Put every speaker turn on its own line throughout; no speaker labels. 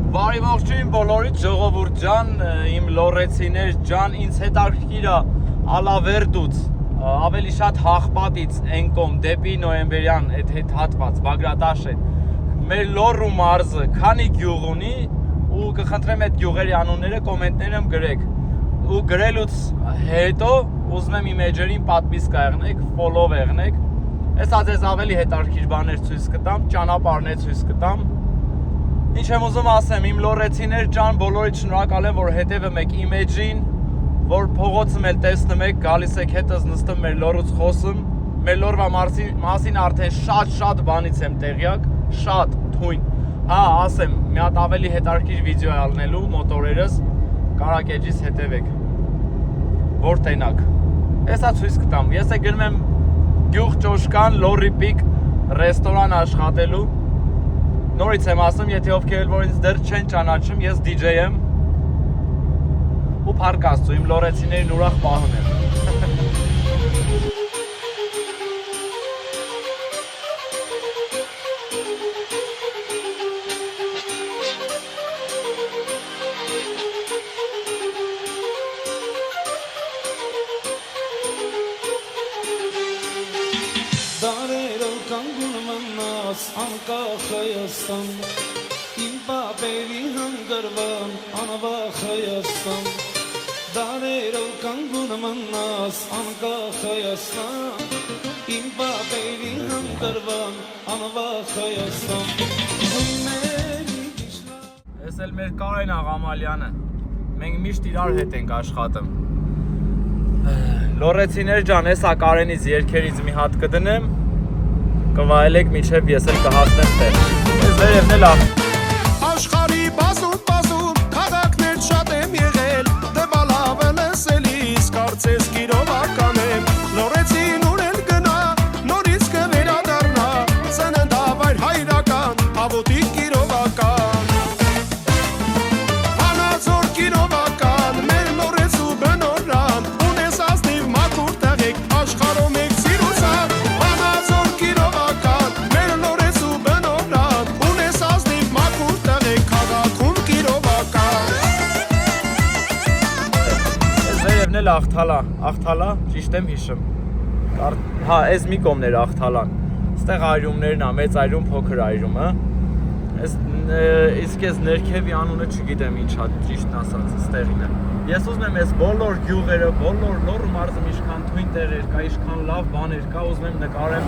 Բարի ողջույն բոլորիդ ժողովուրդ ջան, իմ լոռեցիներ ջան, ինձ հետաքրքիր է Ալավերդուց, ավելի շատ Հաղպատից այն կողմ դեպի նոյեմբերյան այդ հատված, Բագրատաշեն։ Մեր լոռ ու մարզը քանի գյուղ ունի ու կխնդրեմ այդ գյուղերի անունները կոմենտներում գրեք։ Ու գրելուց հետո ուզում եմ իմ էջերին պատվիսկ եղնեք, follow եղնեք։ Հեսա ձեզ ավելի հետաքրքիր բաներ ցույց կտամ, ճանապարհներ ցույց կտամ։ Ինչ եմ ուզում ասեմ, իմ լոռեցիներ ջան, բոլորիդ շնորհակալ եմ, որ հետևում եք իմ էջին, որ փողոցում էլ տեսնում եք, գալիս եք հետս նստում մեր լոռուց խոսում։ Մեր լոռվա մասին արդեն շատ բանից եմ տեղյակ, շատ թույն։ Հա, ասեմ, մի հատ ավելի հետաքրքիր վիդեո է ալնելու մոտորերս, կարակ էջից հետևեք։ Որ տենակ։ Հեսա ցույց կտամ։ Ես է գնում եմ Գյուղ Ճոշկան Լոռի Պիկ ռեստորան աշխատելու։ Նորից եմ ասում, եթե ովքեր որ ինձ դեռ չեն ճանաչում, ես DJ եմ ու փառք Աստծո, իմ լոռեցիներին ուրախ պահում եմ։
Անկախ Հայաստան, իմ պապերի հանգրվան, անվախ Հայաստան, դարերով կանգուն մնաս, անկախ Հայաստան, իմ պապերի հանգրվան, անվախ Հայաստան,
Ես էլ մեր Կարեն Աղամալյանը, մենք միշտ իրար հետ ենք աշխատում։ Լոռեցիներ ջան, հեսա Կարենից երգերից մի հատ կդնեմ, կվայելեք միջև ես էլ կհասնեմ տեղ։ Ես վերևն էլ
Աշխարհի բազում քաղաքներ շատ եմ եղել, դե բալավը լսելիս կարծես գիրովական եմ, լոռեցին ունել գնա, նորից կվերադառնա, ծննդավայր հայրական, հավոտիկ գիրովական, հանածոր գիրովական, մեր լոռեցու բնորան, ունես ազնիվ մաքուր տեղեք, աշխարհում եք սիրուսան,
Աղթալա, ճիշտ եմ հիշում։ Հա, այս մի կողմն էր Աղթալան։ Ստեղ այրումներն է, մեծ այրում, փոքր այրումը։ Իսկ ես ներքևի անունը չգիտեմ ինչա, ճիշտն ասած, ստեղին է։ Ես ուզում եմ այս բոլոր գյուղերը, բոլոր լոռ մարզում ինչքան թույն տեղեր կա, ինչքան լավ բաներ կա, ուզում եմ նկարեմ,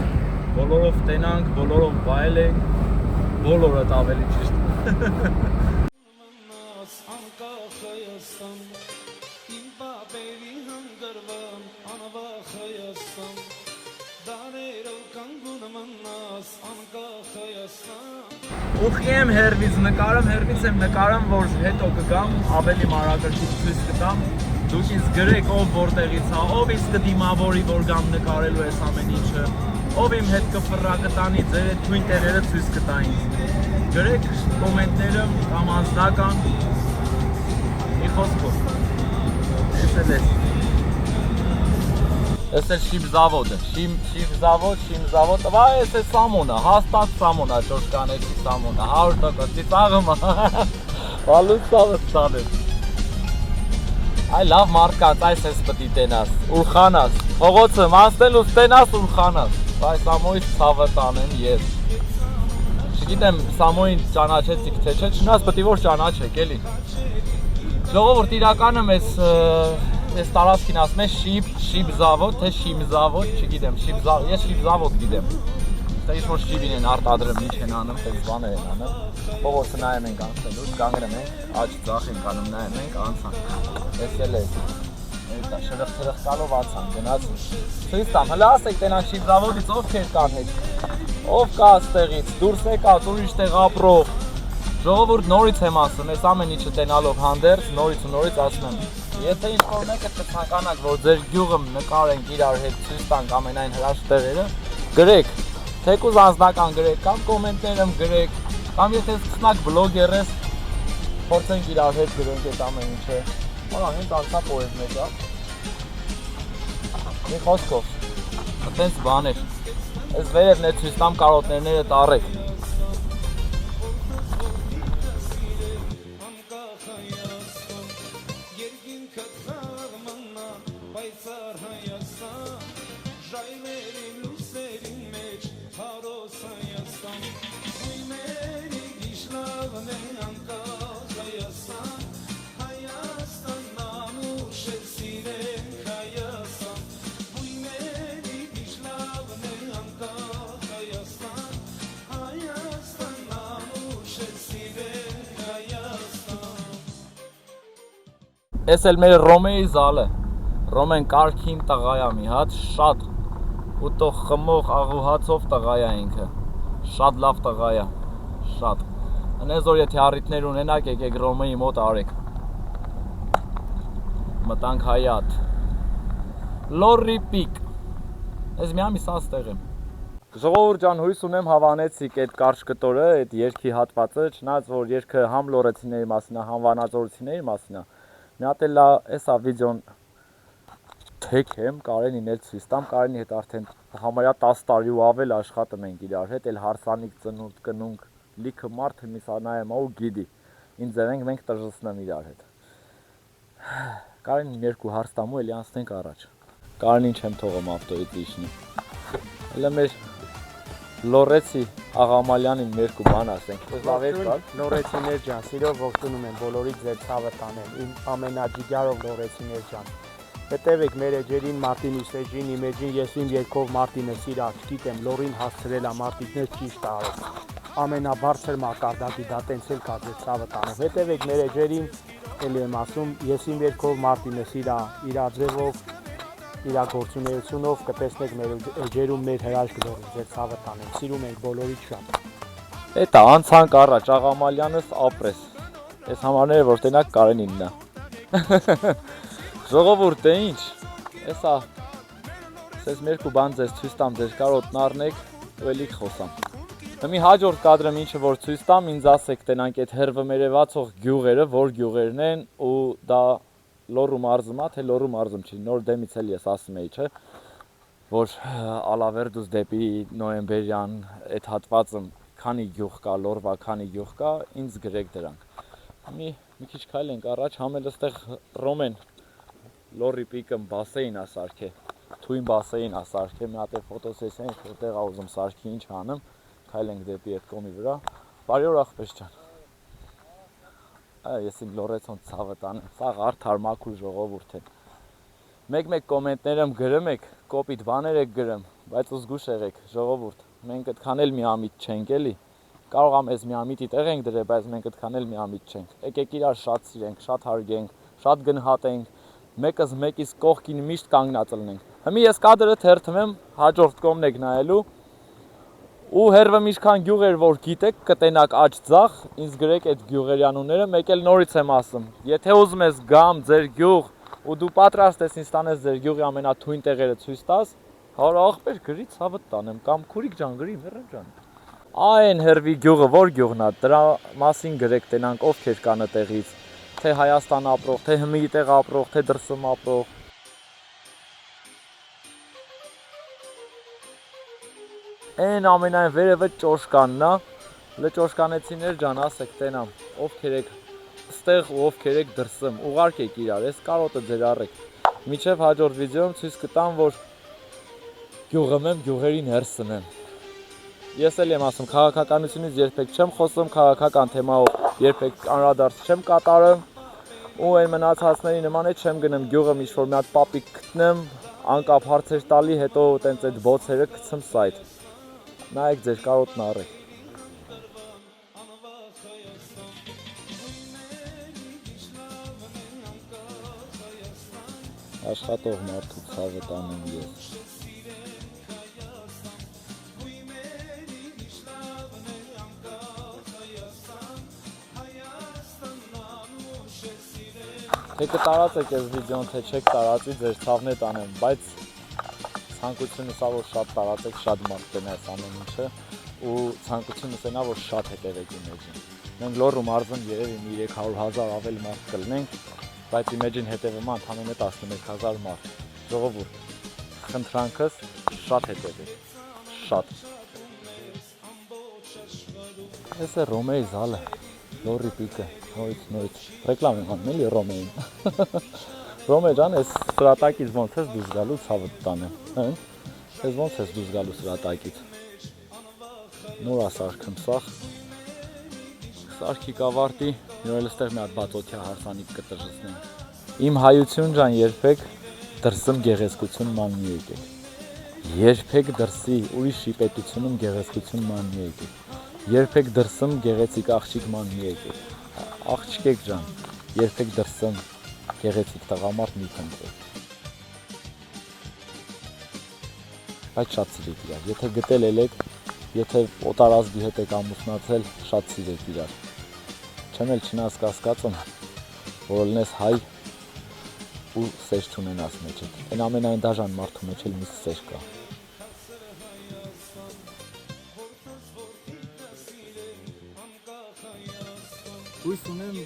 բոլորով տենանք, բոլորով վայելենք, բոլորը ավելի ճիշտ։ Ուխի եմ հերվից նկարում, հերվից եմ նկարում, որ հետո կգամ, ավելի մանրակրկիտ ցույց կտամ, դուք ինձ գրեք ով որտեղից է, ով ինձ կդիմավորի, որ գամ նկարելու այս ամեն ինչը, ով իմ հետ կֆռա կտանի, ձեր այդ թույն տեղերը ցույց կտա ինձ։ Գրեք կոմենտներում կամ անձնական, մի խոսքով, ես էլ ես։ Ես էլ շիբզավոդը, շիբզավոդ, վայ ես է սամոնը, հաստատ սամոնը, ճոշկանեցի սամոնը, 100% ծիծաղը, վալուց սավը ստանես։ Այ լավ մարդկանց, այս ես պտի տենաս, ուրխանաս, փողոցը մասնելուց տենաս ուրխանաս, վայ սամոյից ցավը տանեմ ես։ Չգիտեմ սամոյին ճանաչեցիք թե չէ, չնայած պտի որ ճանաչեք էլի։ Ժողովուրդ իրականում Ես տարածքին ասում եմ շիբզավոդ, թե շիմզավոդ, չգիտեմ, ես շիբզավոդ գիտեմ։ Դա ինչ-որ շիբին են արտադրում, ինչ են անում, տես բաներ են անում։ Փողոցը նայում ենք անցնելուց, կանգնում ենք, աջ ձախ ենք անում, նայում ենք, անցանք։ Ես էլ ես, շրխկալով անցանք, գնացինք։ Ցույց տամ, հլը ասեք տենան շիբզավոդից ովքեր կան հետ։ Ով կա ստեղից, դուրս եկած, ուրիշ տեղ ապրող։ Ժողովուրդ նորից եմ ասում, ես ամեն ինչը տենալով հանդերձ, նորից ու նորից ասում եմ։ Եթե ինչ-որ մեկը կցանկանաք, որ ձեր գյուղը նկարենք իրար հետ ցույց տանք ամենայն հրաշք տեղերը, գրեք, թեկուզ անձնական գրեք, կամ կոմենտներում գրեք, կամ եթե սկսնակ բլոգեր ես, փորձենք իրար հետ գրենք այդ ամեն ինչը։ Հորա, հենց անցա պոեզն է դա։ Մի խոսքով, այդպես բաներ։ Այս վերևն է ցույց տամ կարոտներները տառեք։ Էս էլ մեր Ռոմեի զալը, Ռոմեն կարգին տղա է մի հատ, շատ ուտող խմող աղուհացով տղա է ինքը, շատ լավ տղա է, շատ, հնես որ եթե առիթներ ունենակ եկեք Ռոմեի մոտ արեք, մտանք հայատ, լորի պիկ, ես մի ամիս աստեղ եմ, ժողովուրդ ջան հույս ունեմ հավանեցիք այդ կարճ կտորը, այդ երգի հատվածը, չնայած որ երգը համ լորեցիների մասին է, համ վանաձորցիների մասին է, մի հատ էլ էսա վիդեոն թեք եմ, Կարենին էլ ցույց տամ, Կարենի հետ արդեն համարյա 10 տարի ու ավել աշխատում ենք իրար հետ, էլ հարսանիք ծնունդ կնունք, լիքը մարդ մի սանայեմ ու գիդի, ինձ ձևենք մենք տժժցնեմ իրար հետ։ Կարենին երկու հարց տամ ու էլի անցնենք առաջ։ Կարենին չեմ թողում ավտոյից իջնի։ Հələ մեր Լորեցի Աղամալյանին երկու բան ասենք։
Լորեցիներ ջան, սիրով ողջունում եմ բոլորիդ ձեր ցավը տանեմ, իմ ամենաջիգարով Լորեցիներ ջան։ Հետևեք մեր էջերին, Մարտինի Սեջին, իմ էջին, ես իմ երկով Մարտինը սիրած, գիտեմ, Լորին հասցրել է Մարտիններ ճիշտ արել։ Ամենաբարձր մակարդակի դա տենց էլ կա ձեր ցավը տանեմ։ Հետևեք մեր էջերին, էլի եմ ասում, ես իմ երկով Մարտինը սիրա, իր ձևով իր գործունեությունով կտեսնեք մեր էջերում մեր հրաշք Լորին, ձեր ցավը տանեմ, սիրում ենք բոլորից շատ։
Էտա անցանք առաջ Աղամալյանս ապրես, ես համարները որ տենակ Կարենինն է։ Ժողովուրդ է ինչ, էսա, ես մերկու բան ձեզ ցույց տամ, ձեր կարոտ նարնեք, ու էլի խոսամ։ Մի հաջորդ կադրում ինչը որ ցույց տամ, ինձ ասեք տենանք այդ հերվը մերևացող գյուղերը, որ գյուղերն են, ու դա Լոռու մարզում է, թե Լոռու մարզում չի, նոր դեմից էլ ես ասում էի, չէ, որ Ալավերդուս դեպի նոյեմբերյան այդ հատվածում քանի գյուղ կա, Լոռվա քանի գյուղ կա, ինձ գրեք դրանք։ Մի քիչ քայլենք առաջ, համ էլ այստեղ Ռոմեն Լոռի պիկը բասեին է սարքե, թույն բասեին է սարքե, մի հատ է ֆոտոսեսիա ենք, որտեղ ա ուզում սարքի ինչ անեմ, քայլենք դեպի այդ կոմի վրա, բարի օր աղբես ջան։ Ես իմ Լորեցոն ցավը տանեմ, սաղ արդար մաքուր ժողովուրդ են։ Մեկ-մեկ կոմենտներում գրում եք, կոպիտ բաներ եք գրում, բայց ուզգուշ եղեք, ժողովուրդ, մենք այդքան էլ միամիտ չենք էլի, կարող ամ ես միամիտի տեղ ենք դրել, բայց մենք այդքան էլ միամիտ չենք, եկեք իրար շատ սիրենք, շատ հարգենք, շատ գնահատենք, մեկս մեկիս կողքին միշտ կանգնած լինենք։ Հիմա ես կադրը թերթվեմ, հաջորդ կողմն եք նայելու, ու հերվը միշքան գյուղեր որ գիտեք, կտենակ աջ ձախ, ինձ գրեք այդ գյուղերի անունները, մեկ էլ նորից եմ ասում, եթե ուզում ես գամ ձեր գյուղ ու դու պատրաստ ես ինձ տանես ձեր գյուղի ամենաթույն տեղերը ցույց տաս, հարա աղբեր գրի ցավդ տանեմ, կամ քուրիկ ջան գրի, մեռան ջան։ Այն հերվի գյուղը որ գյուղն է, դրա մասին գրեք տենանք ովքեր կան այդտեղից, թե Հայաստան ապրող, թե Հմիի տեղ ապրող, թե դրսում ապրող։ Այն ամենայն վերևը ճոշկանն է, լը ճոշկանեցիներ ջան, ասեք տենամ, ովքեր եք ստեղ ու ովքեր եք դրսում, ուղարկեք իրար, ես կարոտը ձեր առեք։ Մինչև հաջորդ վիդեոյում ցույց կտամ, որ գյուղում եմ, գյուղերին հերսում եմ։ Ես էլ եմ ասում, քաղաքականությունից երբեք չեմ խոսում, քաղաքական թեմայով երբեք անդրադարձ չեմ կատարում, ու այն մնացածների նման է չեմ գնում գյուղում ինչ-որ մի հատ պապիկ գտնեմ, անկապ հարցեր տալի, հետո տենց այդ բոցերը գցեմ սայթ։ Նայեք ձեր կարոտն առեք։ Աշխատող մարդու ցավը տանում ես։ Թե կտարածեք այս վիդեոն, թե չեք տարածի, ձեր ցավն է տանեմ, բայց ցանկությունս է, որ շատ տարածեք, շատ մարդ կնա այս ամեն ինչը, ու ցանկությունս է նա, որ շատ հետևեք իմեջին։ Մենք Լոռու մարզում երևի 300,000 ավել մարդ կլինենք, բայց իմեջին հետևում է ընդամենը 11,000 մարդ։ Ժողովուրդ, խնդրանքս շատ հետևեք, շատ։ Այս է Ռոմեի զալը, Լոռի պիկը, նորից, ռեկլամ եմ անում էլի Ռոմեին։ Ռոմե ջան, ես սրատակից ոնց ես դուրս գալու ցավդ տանեմ, ես ոնց ես դուրս գալու սրատակից։ Նոր ասարքım սախ, Սարքի կավարտի, նորել ստեղ մի հատ բացօթյա հարսանիք կտրժեցնենք։ Իմ հայություն ջան, երբեք դրսում գեղեցկություն ման մի եկեք։ Երբեք դրսի ուրիշի պետությունում գեղեցկություն ման մի եկեք։ Երբեք դրսում գեղեցիկ աղջիկ ման մի եկեք։ Աղջիկ ջան, երբեք դրսում գեղեցիկ տղամարդ մի փնտրեք։ Այդ շատ սիրեք իրար, եթե գտել եք, եթե օտարազգի հետ եք ամուսնացել, շատ սիրեք իրար։ Չեմ էլ չնասկասկած եմ, որ լինես հայ ու սեր չունենաս մեջդ։ Այն ամենայն դաժան մարդու մեջ էլ մի սեր կա։ Հույս ունեմ,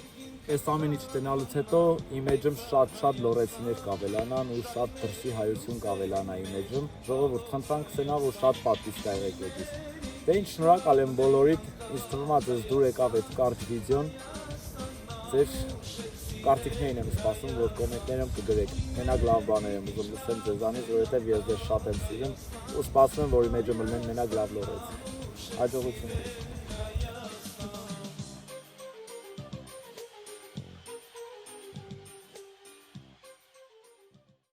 այս ամեն ինչ տնալուց հետո իմեջում շատ լորեցիներ կավելանան ու շատ դրսի հայություն կավելանա իմեջում։ Ժողովուրդ, խնդրանք սենա, որ շատ պատվից կա եղեք եկիս։ Դե ինչ շնորհակալ եմ բոլորիդ, ինձ թվում է ձեզ դուր եկավ այդ կարճ վիդեոն։ Ձեր կարծիքներին եմ սպասում, որ կոմենտներում կգրեք։ Մենակ լավ բաներ եմ ուզում լսել ձեզանից, որովհետև ես ձեզ շատ եմ սիրում ու սպասում եմ, որ իմեջում լինեն մենակ լավ լորեցի։ Հաջողություն։